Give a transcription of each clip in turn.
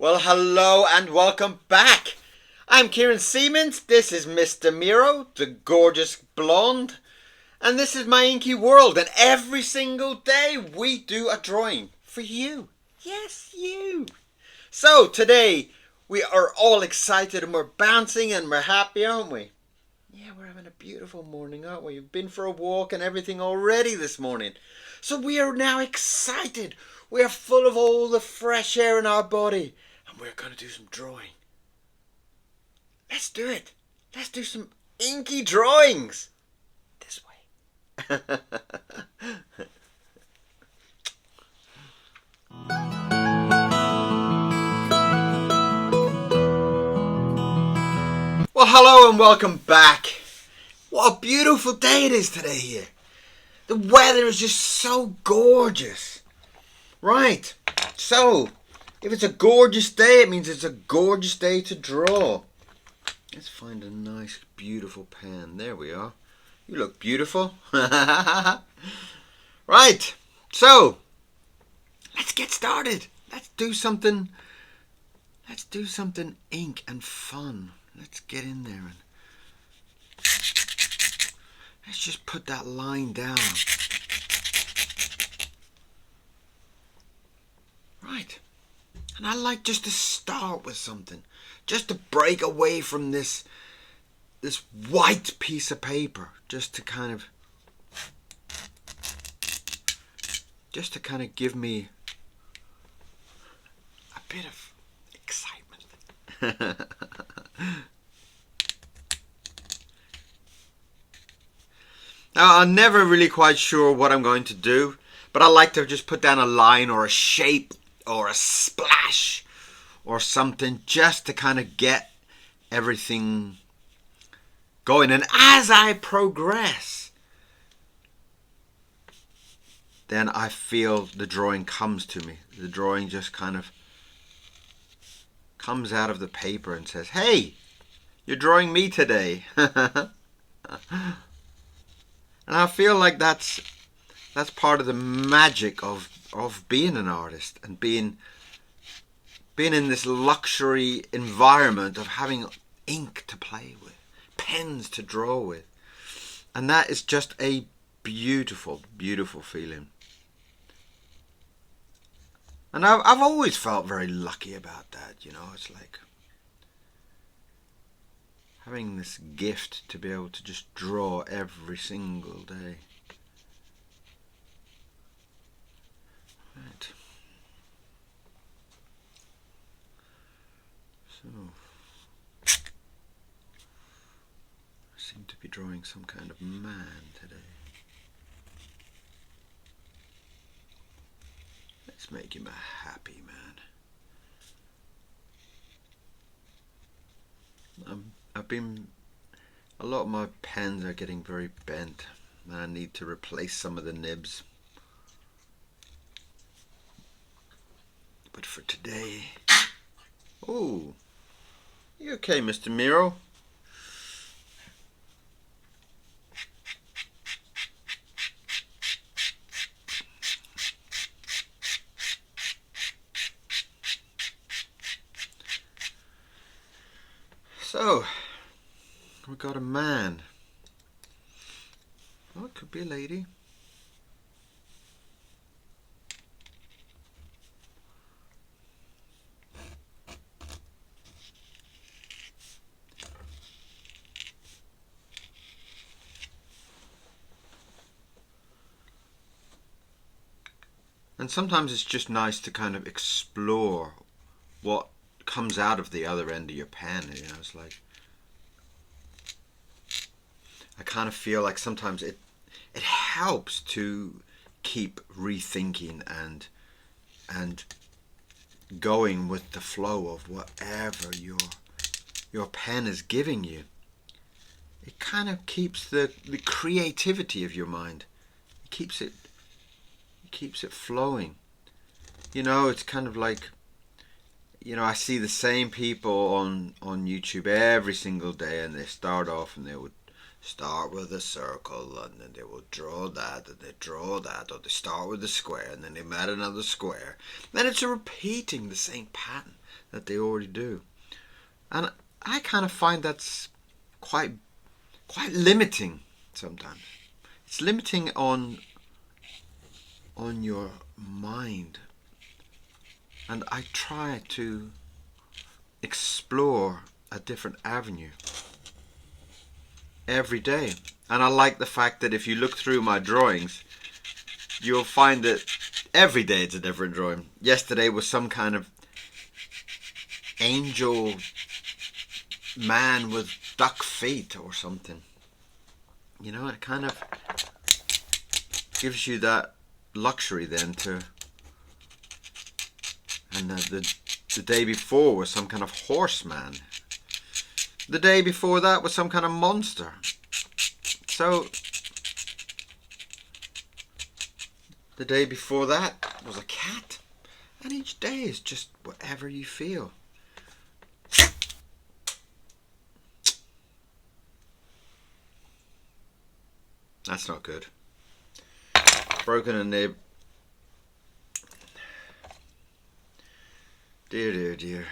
Well, hello and welcome back. I'm Kieran Siemens. This is Mr MIRO, the gorgeous blonde. And this is my inky world. And every single day we do a drawing for you. Yes, you. So today we are all excited and we're bouncing and we're happy, aren't we? Yeah, we're having a beautiful morning, aren't we? We've been for a walk and everything already this morning. So we are now excited. We are full of all the fresh air in our body. And we're going to do some drawing. Let's do it. Let's do some inky drawings. This way. Well, hello and welcome back. What a beautiful day it is today here. The weather is just so gorgeous. Right, so if it's a gorgeous day, it means it's a gorgeous day to draw. Let's find a nice, beautiful pen. There we are. You look beautiful. Right, so let's get started. Let's do something ink and fun. Let's get in there and let's just put that line down. Right. And I like just to start with something. Just to break away from this white piece of paper. Just to kind of give me a bit of excitement. Now, I'm never really quite sure what I'm going to do, but I like to just put down a line or a shape or a splash or something just to kind of get everything going. And as I progress, then I feel the drawing comes to me. The drawing just kind of comes out of the paper and says, "Hey, you're drawing me today." And I feel like that's part of the magic of being an artist and being in this luxury environment of having ink to play with, pens to draw with. And that is just a beautiful, beautiful feeling. And I've always felt very lucky about that, you know. It's like having this gift to be able to just draw every single day. Right. So, I seem to be drawing some kind of man today. Let's make him a happy man. A lot of my pens are getting very bent and I need to replace some of the nibs. But for today... Oh, you okay, Mr. Miro? So, we got a man. Oh, it could be a lady. And sometimes it's just nice to kind of explore what comes out of the other end of your pen. You know, it's like I kind of feel like sometimes it helps to keep rethinking and going with the flow of whatever your pen is giving you. It kind of keeps the creativity of your mind. It keeps it flowing. You know, it's kind of like, you know, I see the same people on YouTube every single day, and they start off and they would start with a circle and then they will draw that and they draw that, or they start with a square and then they made another square. Then it's repeating the same pattern that they already do. And I kind of find that's quite limiting sometimes. It's limiting on your mind. And I try to explore a different avenue every day. And I like the fact that if you look through my drawings, you'll find that every day it's a different drawing. Yesterday was some kind of angel man with duck feet or something. You know, it kind of gives you that luxury then to... And the day before was some kind of horseman. The day before that was some kind of monster. So the day before that was a cat. And each day is just whatever you feel. That's not good. Broken a nib. Dear, dear, dear.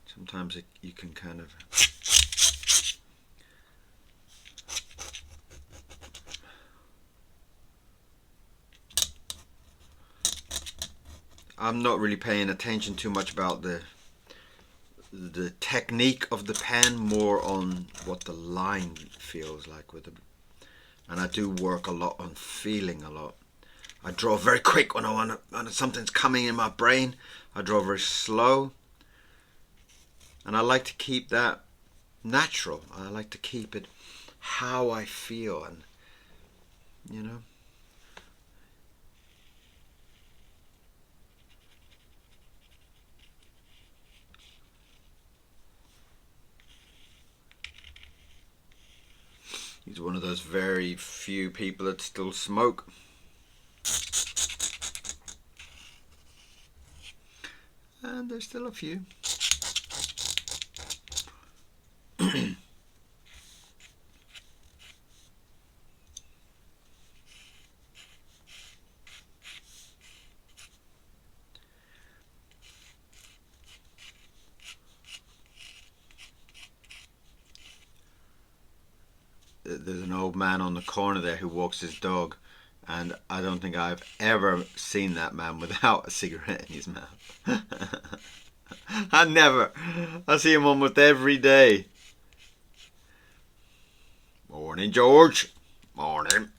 Sometimes you can kind of... I'm not really paying attention too much about the technique of the pen, more on what the line feels like with it. And I do work a lot on feeling a lot. I draw very quick when something's coming in my brain. I draw very slow. And I like to keep that natural. I like to keep it how I feel, and you know. He's one of those very few people that still smoke. And there's still a few. There's an old man on the corner there who walks his dog, and I don't think I've ever seen that man without a cigarette in his mouth. I see him almost every day. Morning, George. Morning.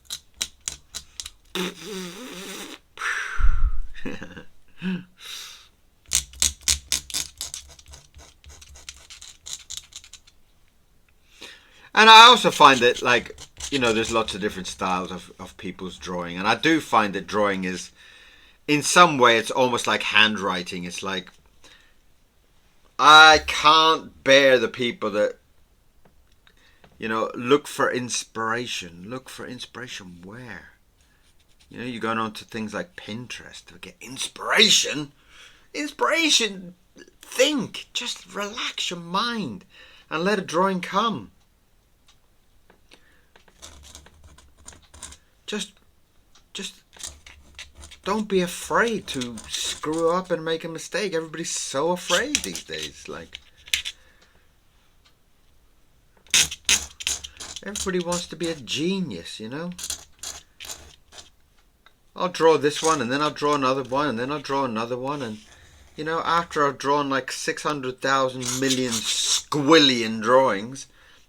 And I also find that, like, you know, there's lots of different styles of people's drawing. And I do find that drawing is, in some way, it's almost like handwriting. It's like, I can't bear the people that, you know, look for inspiration. Look for inspiration where? You know, you're going on to things like Pinterest to get inspiration. Inspiration, think. Just relax your mind and let a drawing come. Just don't be afraid to screw up and make a mistake. Everybody's so afraid these days. Like, everybody wants to be a genius, you know. I'll draw this one, and then I'll draw another one, and then I'll draw another one, and you know, after I've drawn like 600,000 million squillion drawings,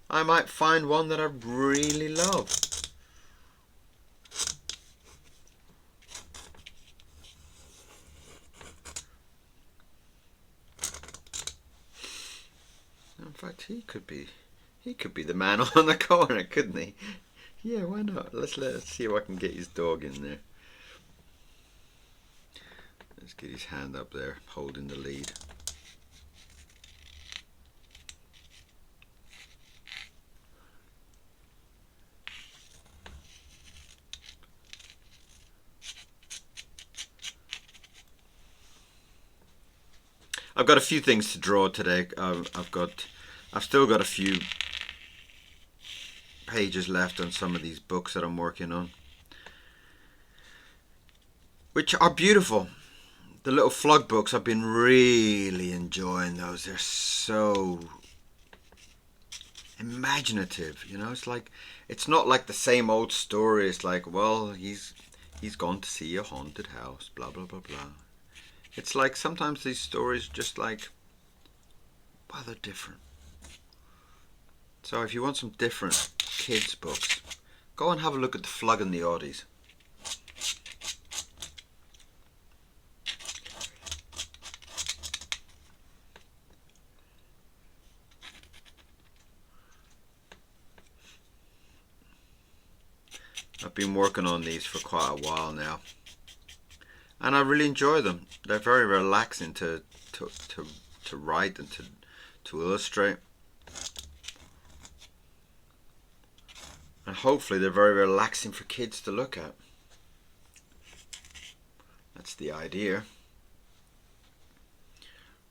I might find one that I really love. In fact, he could be the man on the corner, couldn't he? Yeah, why not? Let's see if I can get his dog in there. Let's get his hand up there, holding the lead. I've got a few things to draw today. I've still got a few pages left on some of these books that I'm working on, which are beautiful. The little flug books, I've been really enjoying those. They're so imaginative, you know. It's not like the same old story. It's like, well, he's gone to see a haunted house, blah blah blah blah. It's like sometimes these stories just like, well, they're different. So if you want some different kids books, go and have a look at the Flug and the Oddies. I've been working on these for quite a while now, and I really enjoy them. They're very relaxing to write and to illustrate, and hopefully they're very relaxing for kids to look at. That's the idea.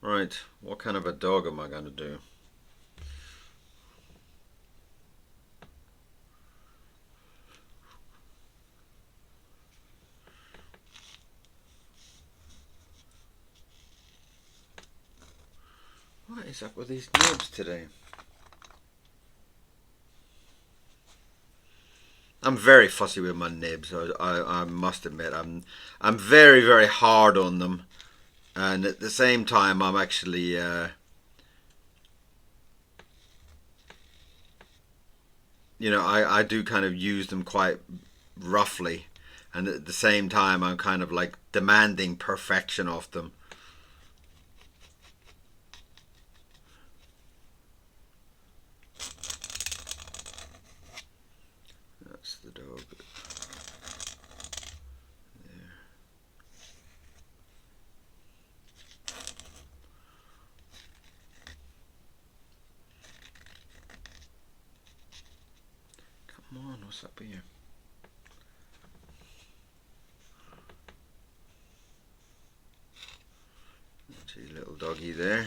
Right, what kind of a dog am I going to do? What is up with these nibs today? I'm very fussy with my nibs. I must admit, I'm very very hard on them, and at the same time I'm actually I do kind of use them quite roughly, and at the same time I'm kind of like demanding perfection of them. That's the dog. There. Come on, what's up here? See, little doggy there.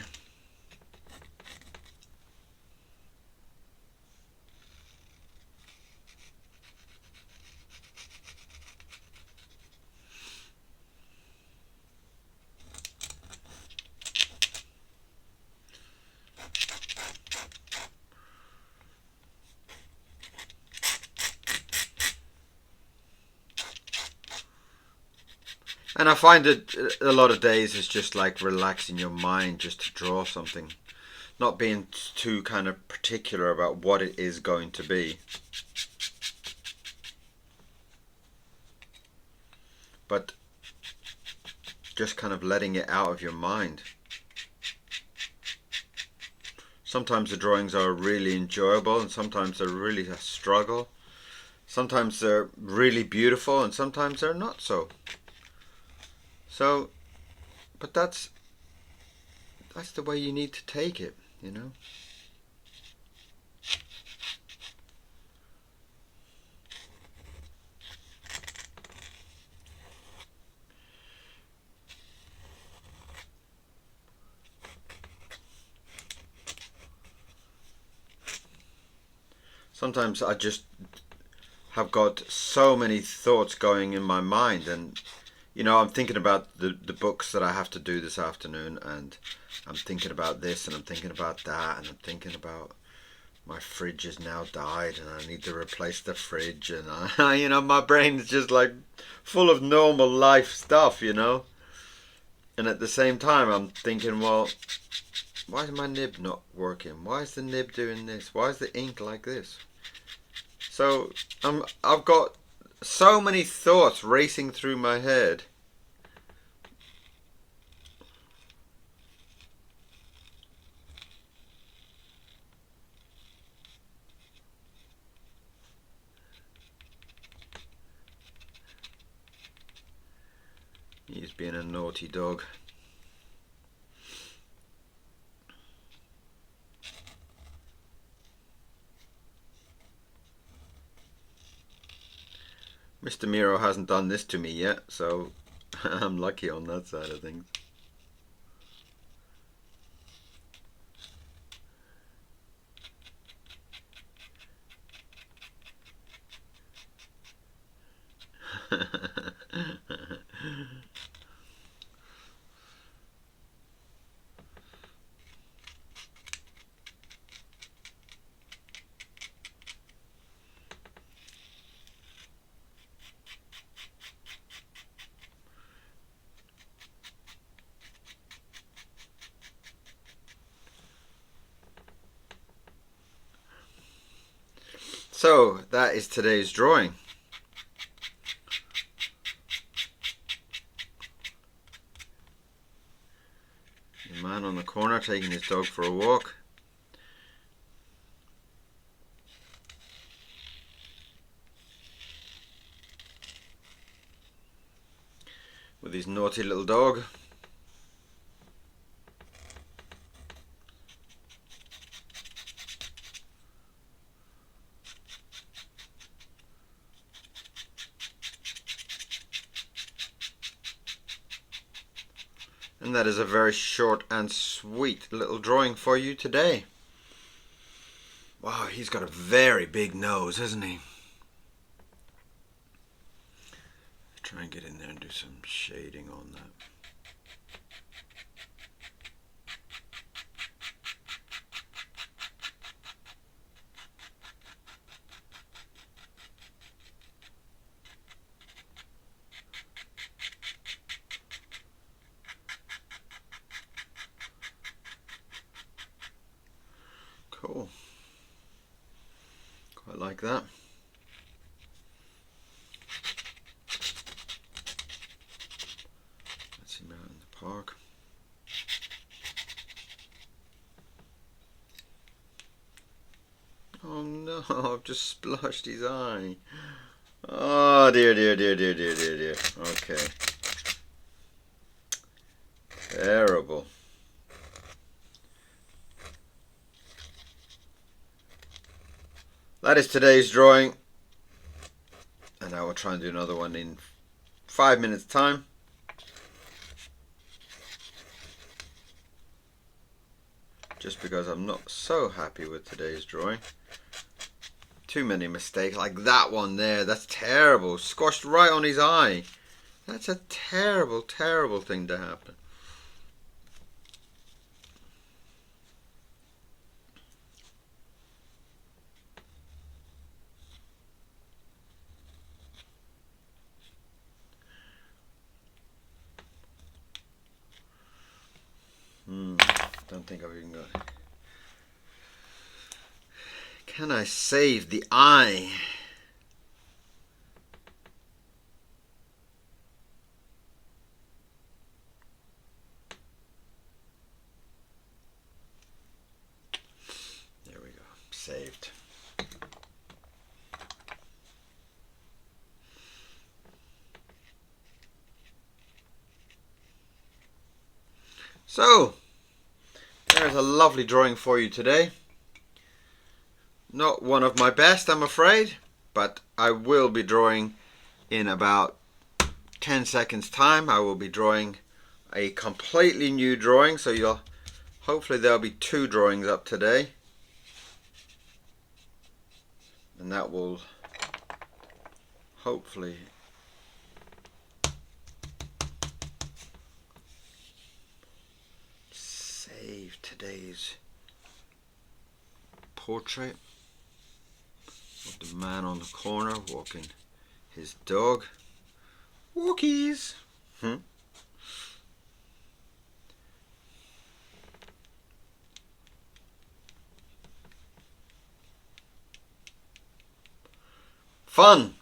And I find that a lot of days it's just like relaxing your mind just to draw something. Not being too kind of particular about what it is going to be. But just kind of letting it out of your mind. Sometimes the drawings are really enjoyable and sometimes they're really a struggle. Sometimes they're really beautiful and sometimes they're not so. So, but that's the way you need to take it, you know. Sometimes I just have got so many thoughts going in my mind, and I'm thinking about the books that I have to do this afternoon, and I'm thinking about this and I'm thinking about that, and I'm thinking about my fridge has now died and I need to replace the fridge, and my brain is just like full of normal life stuff, and at the same time I'm thinking, well, why is my nib not working? Why is the nib doing this? Why is the ink like this? So I've got so many thoughts racing through my head. He's being a naughty dog. Mr Miro hasn't done this to me yet, so I'm lucky on that side of things. So that is today's drawing. The man on the corner taking his dog for a walk. With his naughty little dog. And that is a very short and sweet little drawing for you today. Wow, he's got a very big nose, hasn't he? Try and get in there and do some shading on that. Cool. Quite like that. That's him out in the park. Oh no, I've just splashed his eye. Oh dear, dear, dear, dear, dear, dear, dear. Okay. Terrible. That is today's drawing, and I will try and do another one in 5 minutes time. Just because I'm not so happy with today's drawing. Too many mistakes, like that one there, that's terrible, squashed right on his eye. That's a terrible, terrible thing to happen. Don't think I've even got it. Can I save the eye? There we go. Saved. So, there's a lovely drawing for you today. Not one of my best, I'm afraid, but I will be drawing in about 10 seconds time. I will be drawing a completely new drawing, so hopefully there'll be 2 drawings up today. And that will hopefully save today's portrait of the man on the corner walking his dog. Walkies! Fun!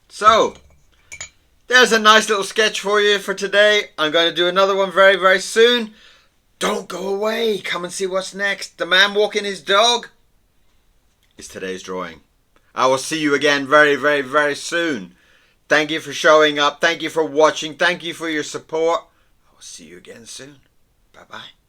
So, there's a nice little sketch for you for today. I'm going to do another one very, very soon. Don't go away. Come and see what's next. The man walking his dog is today's drawing. I will see you again very, very, very soon. Thank you for showing up. Thank you for watching. Thank you for your support. I will see you again soon. Bye-bye.